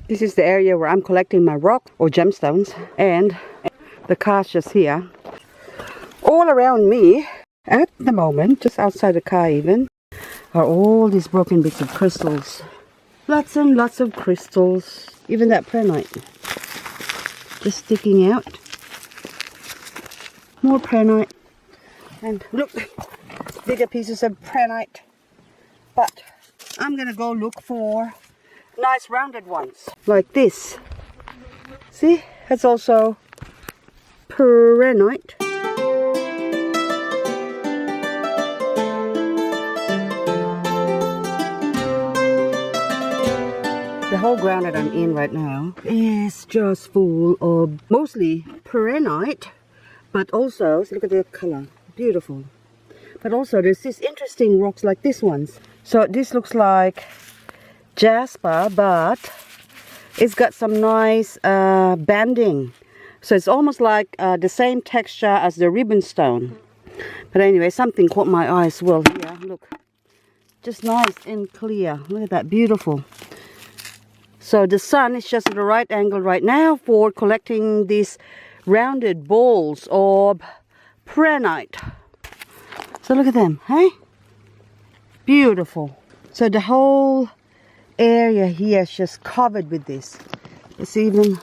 This is the area where I'm collecting my rock or gemstones, and the car's just here. All around me at the moment, just outside the car even, are all these broken bits of crystals. Lots and lots of crystals. Even that prehnite just sticking out. More prehnite. And look, bigger pieces of prehnite. But I'm gonna go look for nice rounded ones like this. See, that's also prehnite. The whole ground that I'm in right now is just full of mostly prehnite, but also, so look at the color, beautiful. But also there's these interesting rocks like these ones. So this looks like Jasper, but it's got some nice banding. So it's almost like the same texture as the ribbon stone. But anyway, something caught my eye as well here. Look, just nice and clear. Look at that, beautiful. So the sun is just at the right angle right now for collecting these rounded balls of prehnite. So look at them, hey? Beautiful. So the whole area here is just covered with this. It's even,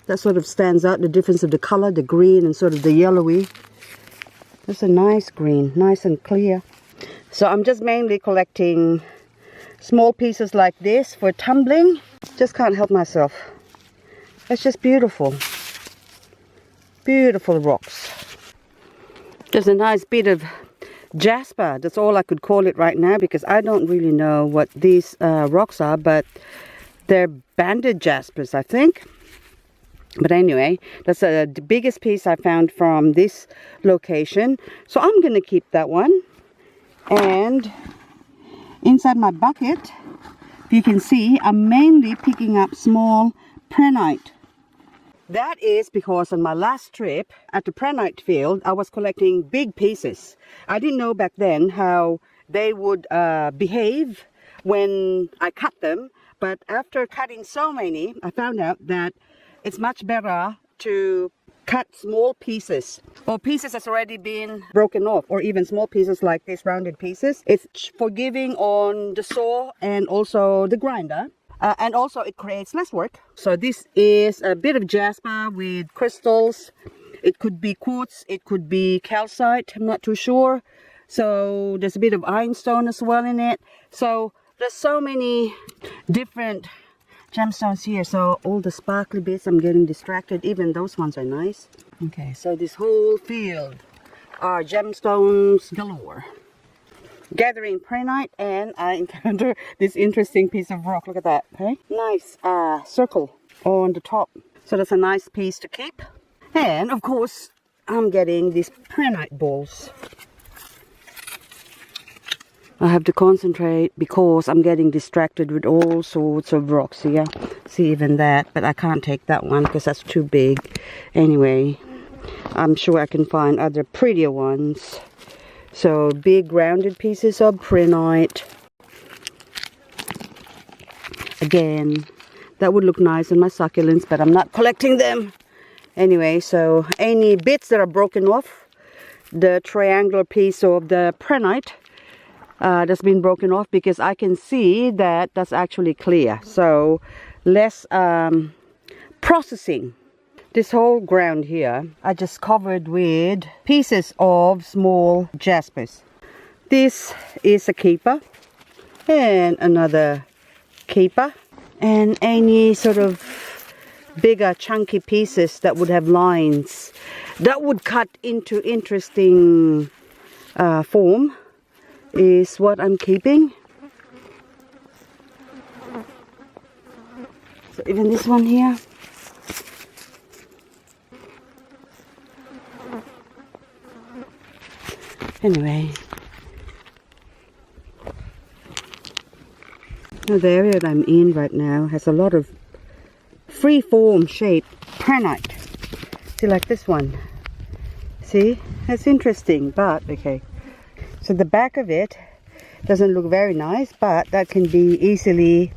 that sort of stands out, the difference of the color, the green and sort of the yellowy. That's a nice green, nice and clear. So I'm just mainly collecting small pieces like this for tumbling. Just can't help myself. It's just beautiful. Beautiful rocks. There's a nice bit of Jasper. That's all I could call it right now because I don't really know what these rocks are, but they're banded jaspers, I think. But anyway, that's the biggest piece I found from this location. So I'm going to keep that one. And inside my bucket, you can see I'm mainly picking up small prehnite. That is because on my last trip at the prehnite field, I was collecting big pieces. I didn't know back then how they would behave when I cut them. But after cutting so many, I found out that it's much better to cut small pieces or pieces that's already been broken off, or even small pieces like these rounded pieces. It's forgiving on the saw and also the grinder. And also it creates less work. So this is a bit of jasper with crystals. It could be quartz, it could be calcite, I'm not too sure. So there's a bit of ironstone as well in it. So there's so many different gemstones here. So all the sparkly bits, I'm getting distracted. Even those ones are nice. Okay, so this whole field are gemstones galore. Gathering prehnite, and I encounter this interesting piece of rock. Look at that, okay? Nice circle on the top. So that's a nice piece to keep. And of course, I'm getting these prehnite balls. I have to concentrate because I'm getting distracted with all sorts of rocks here. See, even that, but I can't take that one because that's too big. Anyway, I'm sure I can find other prettier ones. So big rounded pieces of prehnite. Again, that would look nice on my succulents, but I'm not collecting them. Anyway, so any bits that are broken off, the triangular piece of the prehnite that's been broken off, because I can see that that's actually clear. So less processing. This whole ground here, I just covered with pieces of small jaspers. This is a keeper and another keeper, and any sort of bigger chunky pieces that would have lines that would cut into interesting form is what I'm keeping. So even this one here. Anyway, the area that I'm in right now has a lot of free-form shaped prehnite. See, like this one. See, that's interesting, but okay. So the back of it doesn't look very nice, but that can be easily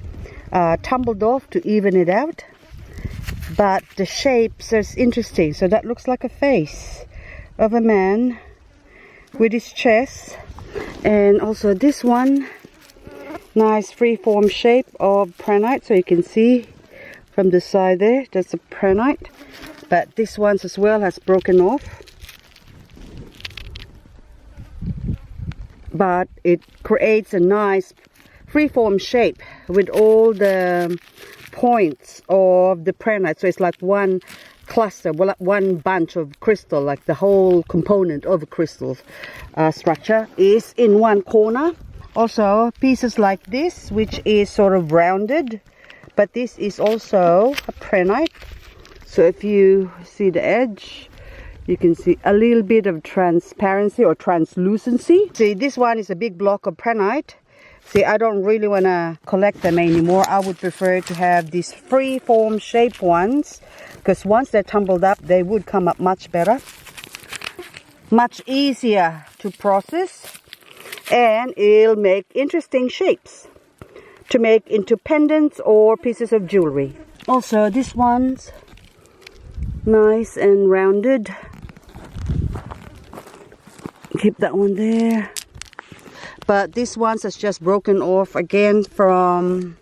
tumbled off to even it out. But the shapes are interesting. So that looks like a face of a man with his chest. And also this one, nice free-form shape of Prehnite. So you can see from the side there, that's a Prehnite. But this one as well has broken off. But it creates a nice free-form shape with all the points of the Prehnite. So it's like one cluster, well, one bunch of crystal, like the whole component of a crystal structure is in one corner. Also pieces like this, which is sort of rounded, but this is also a Prehnite. So if you see the edge, you can see a little bit of transparency or translucency. See, this one is a big block of Prehnite. See, I don't really want to collect them anymore. I would prefer to have these free-form shape ones, because once they're tumbled up, they would come up much better. Much easier to process, and it'll make interesting shapes to make into pendants or pieces of jewelry. Also, this one's nice and rounded. Keep that one there. But this one has just broken off again from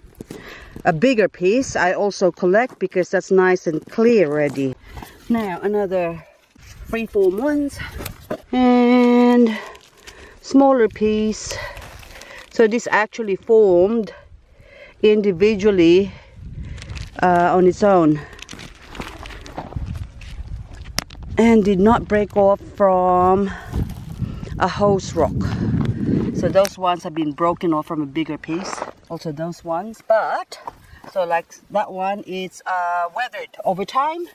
a bigger piece. I also collect because that's nice and clear already. Now another free-form ones and smaller piece. So this actually formed individually on its own and did not break off from a host rock. So those ones have been broken off from a bigger piece. Also those ones, but so like that one, it's weathered over time.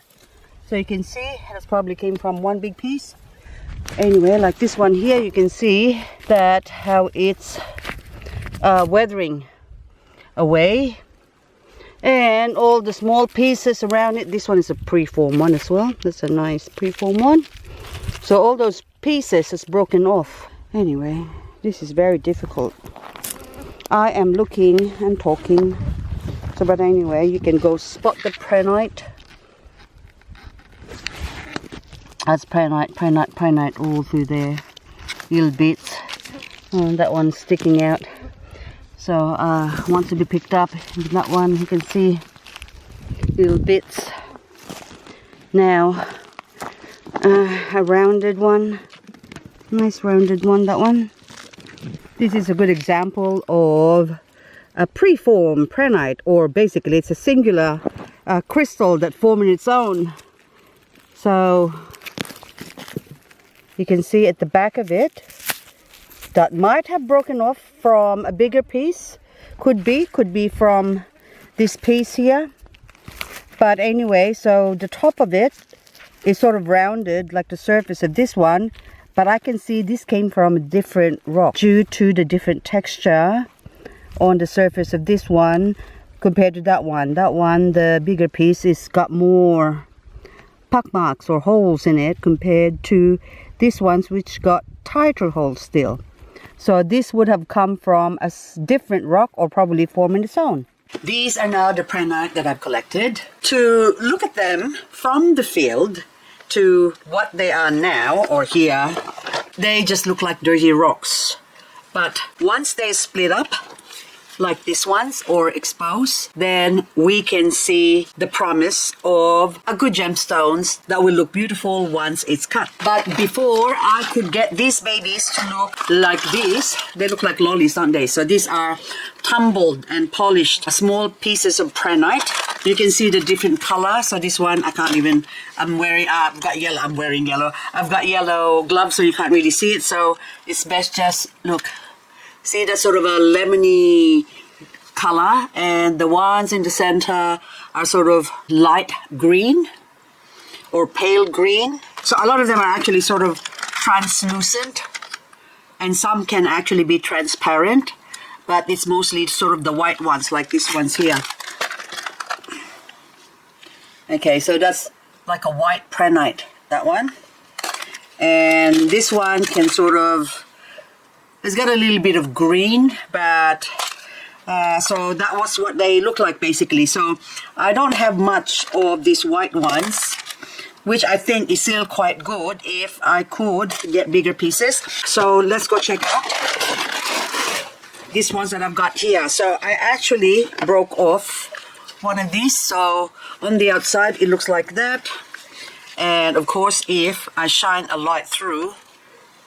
So you can see that's probably came from one big piece. Anyway, like this one here, you can see that how it's weathering away. And all the small pieces around it. This one is a preform one as well. That's a nice preform one. So all those pieces is broken off. Anyway, this is very difficult. I am looking and talking. So, but anyway, you can go spot the Prehnite. That's Prehnite all through there. Little bits. And that one's sticking out. So, wants to be picked up. That one, you can see little bits. Now, a rounded one. Nice rounded one, that one. This is a good example of a preformed Prehnite, or basically it's a singular crystal that formed on its own. So you can see at the back of it that might have broken off from a bigger piece. Could be from this piece here. But anyway, so the top of it is sort of rounded like the surface of this one. But I can see this came from a different rock due to the different texture on the surface of this one compared to that one. That one, the bigger piece, is got more pock marks or holes in it compared to this one's, which got tighter holes still. So this would have come from a different rock or probably formed its own. These are now the Prehnite that I've collected. To look at them from the field to what they are now, or here, they just look like dirty rocks. But once they split up, like this ones, or expose, then we can see the promise of a good gemstones that will look beautiful once it's cut. But before I could get these babies to look like this, they look like lollies, don't they? So these are tumbled and polished small pieces of Prehnite. You can see the different color. So this one, I can't even, I'm wearing yellow. I've got yellow gloves, so you can't really see it. So it's best just look. See, that's sort of a lemony color, and the ones in the center are sort of light green or pale green. So a lot of them are actually sort of translucent, and some can actually be transparent, but it's mostly sort of the white ones, like these ones here. Okay, so that's like a white Prehnite, that one. And this one can sort of, it's got a little bit of green, but So that was what they look like basically. So I don't have much of these white ones, which I think is still quite good if I could get bigger pieces. So let's go check out these ones that I've got here. So I actually broke off one of these. So on the outside it looks like that, and of course if I shine a light through,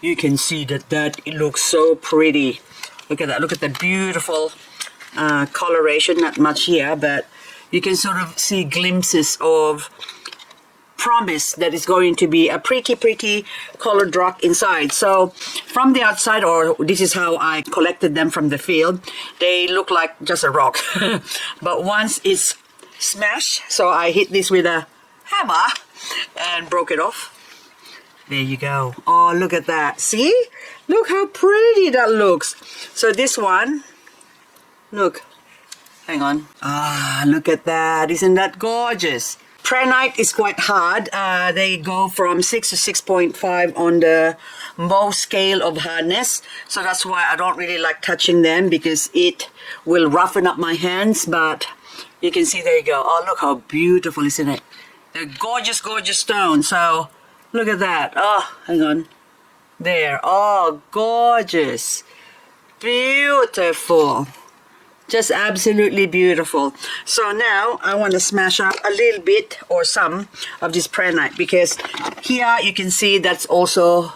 you can see that it looks so pretty. Look at that, look at the beautiful coloration. Not much here, but you can sort of see glimpses of promise that is going to be a pretty colored rock inside. So from the outside, or this is how I collected them from the field, they look like just a rock. But once it's smashed, so I hit this with a hammer and broke it off. There you go. Oh, look at that. See? Look how pretty that looks. So this one, look, hang on. Ah, look at that. Isn't that gorgeous? Prehnite is quite hard. They go from 6 to 6.5 on the Mohs scale of hardness. So that's why I don't really like touching them, because it will roughen up my hands. But you can see, there you go. Oh, look how beautiful, isn't it? They're gorgeous, gorgeous stones. So look at that. Oh, hang on. There. Oh, gorgeous. Beautiful. Just absolutely beautiful. So now I want to smash up a little bit or some of this prehnite, because here you can see that's also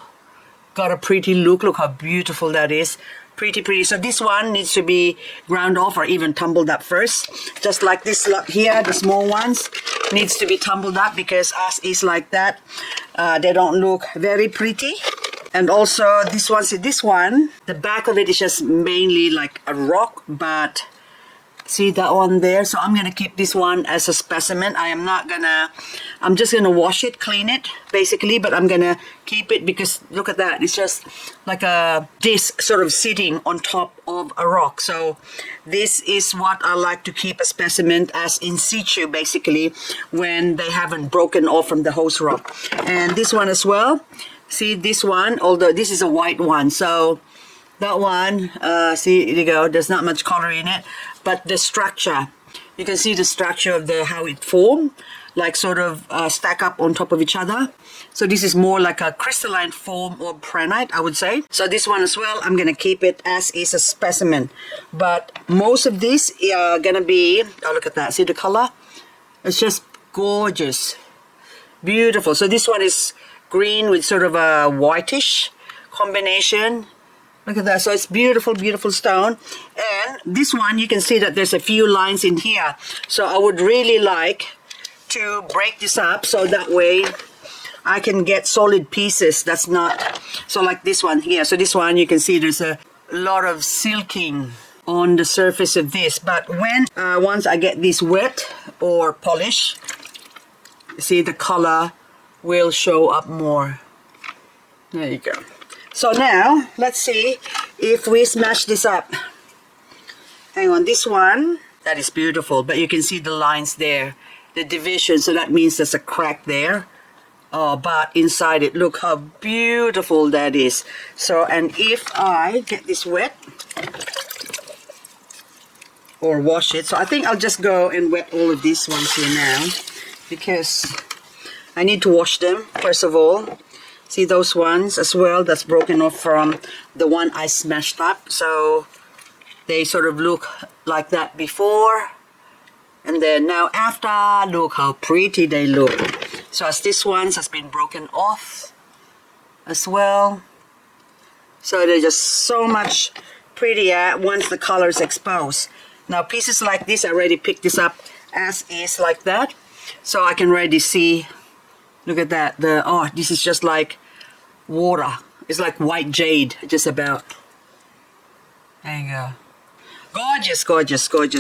got a pretty look. Look how beautiful that is. Pretty. So this one needs to be ground off or even tumbled up first. Just like this lot here, the small ones needs to be tumbled up, because as is like that, they don't look very pretty. And also this one, see this one, the back of it is just mainly like a rock, but see that one there? So I'm gonna keep this one as a specimen. I'm just gonna wash it, clean it basically, but I'm gonna keep it because look at that, it's just like a disc sort of sitting on top of a rock. So this is what I like to keep a specimen as in situ, basically, when they haven't broken off from the host rock. And this one as well. See this one, although this is a white one, so that one, see, there you go, there's not much color in it, but the structure, you can see the structure of how it formed, like sort of stack up on top of each other. So this is more like a crystalline form of prehnite, I would say. So this one as well, I'm gonna keep it as is a specimen. But most of these are gonna be, oh look at that, see the color? It's just gorgeous, beautiful. So this one is green with sort of a whitish combination. Look at that. So it's beautiful stone. And this one, you can see that there's a few lines in here. So I would really like to break this up so that way I can get solid pieces. That's not so like this one here. So this one, you can see there's a lot of silking on the surface of this. But when once I get this wet or polish, you see the color will show up more. There you go. So now let's see if we smash this up. Hang on, this one, that is beautiful, but you can see the lines there, the division, so that means there's a crack there. Oh, but inside it, look how beautiful that is. So, and if I get this wet or wash it, so I think I'll just go and wet all of these ones here now, because I need to wash them first of all. See those ones as well, that's broken off from the one I smashed up. So they sort of look like that before, and then now after, look how pretty they look. So as this one has been broken off as well. So they're just so much prettier once the color is exposed. Now pieces like this, I already picked this up as is like that. So I can already see, look at that, oh, this is just like water. It's like white jade, just about. There you go. Gorgeous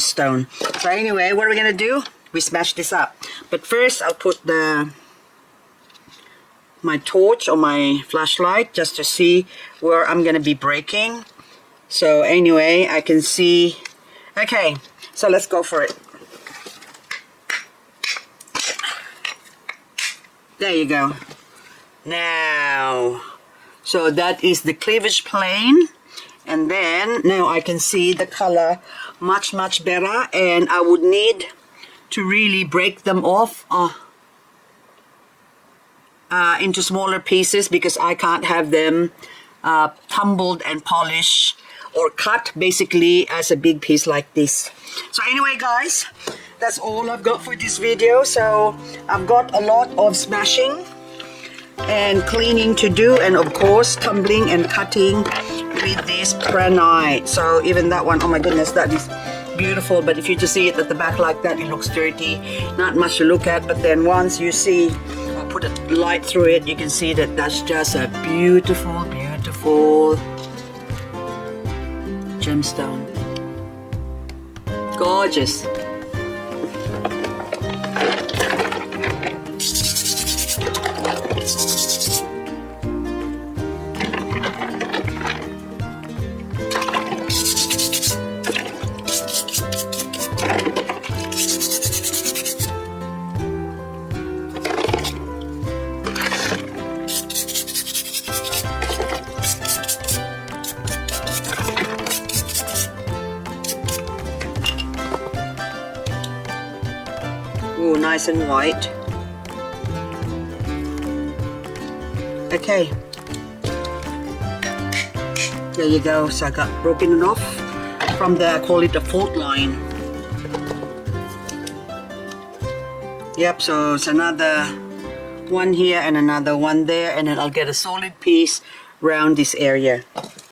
stone. So anyway, what are we gonna do? We smash this up. But first I'll put my torch or my flashlight just to see where I'm gonna be breaking. So anyway, I can see. Okay, so let's go for it. There you go. Now, so that is the cleavage plane, And then now I can see the color much better, and I would need to really break them off into smaller pieces, because I can't have them tumbled and polished or cut basically as a big piece like this. So anyway guys, that's all I've got for this video. So I've got a lot of smashing and cleaning to do, and of course tumbling and cutting with this Prehnite. So even that one, oh my goodness, that is beautiful. But if you just see it at the back like that, it looks dirty, not much to look at. But then once you see, I'll put a light through it, you can see that that's just a beautiful gemstone. Gorgeous. Ooh, nice and white. Okay. There you go. So I got broken it off from the, I call it the fault line. Yep, so it's another one here and another one there, and then I'll get a solid piece around this area.